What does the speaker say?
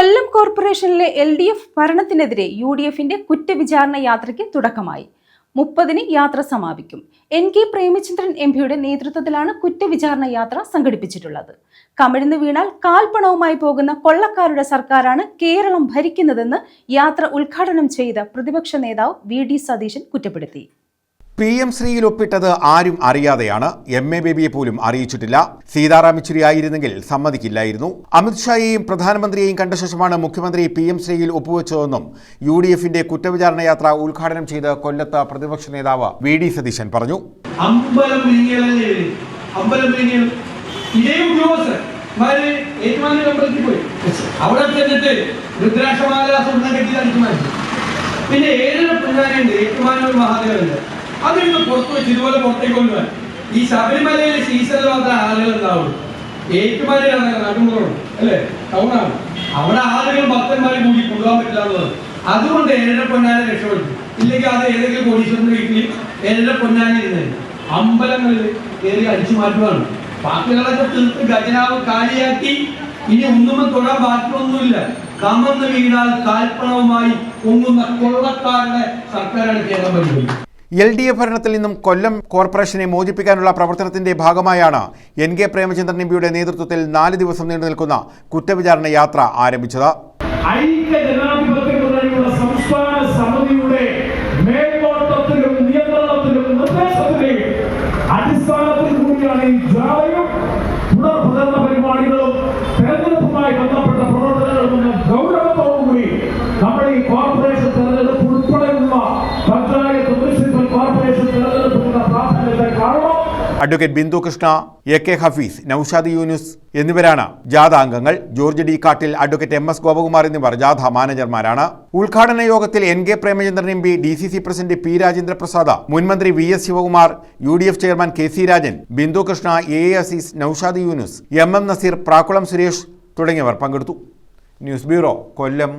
കൊല്ലം കോർപ്പറേഷനിലെ LDF ഭരണത്തിനെതിരെ UDFന്റെ കുറ്റവിചാരണ യാത്രയ്ക്ക് തുടക്കമായി. 30-ന് യാത്ര സമാപിക്കും. NK പ്രേമചന്ദ്രൻ MPയുടെ നേതൃത്വത്തിലാണ് കുറ്റവിചാരണ യാത്ര സംഘടിപ്പിച്ചിട്ടുള്ളത്. കമിഴ്ന്നു വീണാൽ കാൽപ്പണവുമായി പോകുന്ന കൊള്ളക്കാരുടെ സർക്കാരാണ് കേരളം ഭരിക്കുന്നതെന്ന് യാത്ര ഉദ്ഘാടനം ചെയ്ത പ്രതിപക്ഷ നേതാവ് VD സതീശൻ കുറ്റപ്പെടുത്തി. PM ശ്രീയിൽ ഒപ്പിട്ടത് ആരും അറിയാതെയാണ്. MA ബേബിയെ പോലും അറിയിച്ചിട്ടില്ല. സീതാറാം യെച്ചൂരി ആയിരുന്നെങ്കിൽ സമ്മതിക്കില്ലായിരുന്നു. അമിത്ഷായെയും പ്രധാനമന്ത്രിയെയും കണ്ട ശേഷമാണ് മുഖ്യമന്ത്രി PM ശ്രീയിൽ ഒപ്പുവെച്ചതെന്നും UDFന്റെ കുറ്റവിചാരണ യാത്ര ഉദ്ഘാടനം ചെയ്ത് കൊല്ലത്ത് പ്രതിപക്ഷ നേതാവ് VD സതീശൻ പറഞ്ഞു. പിന്നെ അതിന് പുറത്തു വെച്ച് ഇതുപോലെ പുറത്തേക്ക് കൊണ്ടുപോകാൻ ഈ ശബരിമലയിലെ സീസണിൽ മാത്രമേ ആളുകൾ ഉണ്ടാവുള്ളൂ. ഏറ്റുമാനയിലാണ് നടുമുറം അല്ലേ, ടൗണാണ്. അവിടെ ആളുകൾ ഭക്തന്മാരെ കൂടി കൊണ്ടുപോകാൻ പറ്റില്ല എന്നുള്ളത്. അതുകൊണ്ട് ഏഴര പൊന്നാനെ രക്ഷപ്പെടുത്തി. ഇല്ലെങ്കിൽ അത് ഏതെങ്കിലും കോടീശ്വരന്റെ വീട്ടിൽ ഏഴര പൊന്നാനെ ഇരുന്നത് അമ്പലങ്ങളിൽ കയറി അടിച്ചു മാറ്റുകയാണ്. ബാക്കികളൊക്കെ തീർത്ത് ഖജനാവ് കാലിയാക്കി ഇനി ഒന്നും തൊടാൻ ബാക്കിയൊന്നുമില്ല. കമന്ന് വീണാൽ കാൽപ്പണവുമായി പൊങ്ങുന്ന കൊള്ളക്കാരുടെ സർക്കാരാണ് കേരളം ഭരിക്കുന്നത്. LDF ഭരണത്തിൽ നിന്നും കൊല്ലം കോർപ്പറേഷനെ മോചിപ്പിക്കാനുള്ള പ്രവർത്തനത്തിന്റെ ഭാഗമായാണ് NK പ്രേമചന്ദ്രൻ MPയുടെ നേതൃത്വത്തിൽ 4 ദിവസം നീണ്ടു നിൽക്കുന്ന കുറ്റവിചാരണ യാത്ര ആരംഭിച്ചത്. സംസ്ഥാന സമിതിയുടെ മേൽനോട്ടത്തിലും നിയന്ത്രണത്തിലും നിർദ്ദേശത്തിലും അടിസ്ഥാനത്തിൽ കൂടിയാണ് ഈ ജാഥയും പുനർപ്രചരണ പരിപാടികളും തെരഞ്ഞെടുപ്പുമായി ബന്ധപ്പെട്ട പ്രവർത്തനങ്ങളും ഗൗരവത്തോടുകൂടി നമ്മൾ ഈ കോർപ്പറേഷൻ തെരഞ്ഞെടുപ്പ് ഉൾപ്പെടെയുള്ള പഞ്ചായത്ത് മുനിസിപ്പൽ കോർപ്പറേഷൻ തെരഞ്ഞെടുപ്പിനുള്ള പ്രാധാന്യത്തെ കാണണം. അഡ്വക്കേറ്റ് ബിന്ദു കൃഷ്ണ, AK ഹഫീസ്, നൌഷാദ് യൂനുസ് എന്നിവരാണ് ജാഥ അംഗങ്ങൾ. George D Kattil, advocate MS Gopakumar എന്നിവർ ജാഥ മാനേജർമാരാണ്. ഉദ്ഘാടന യോഗത്തിൽ NK Premachandran MP, DCC president P Rajendraprasad, മുൻമന്ത്രി VS Sivakumar, UDF chairman KC Rajan, Bindu Krishna, AA Azeez, Naushad Yunus, MM Nazeer, Prakkulam Suresh തുടങ്ങിയവർ പങ്കെടുത്തു. ന്യൂസ് ബ്യൂറോ, കൊല്ലം.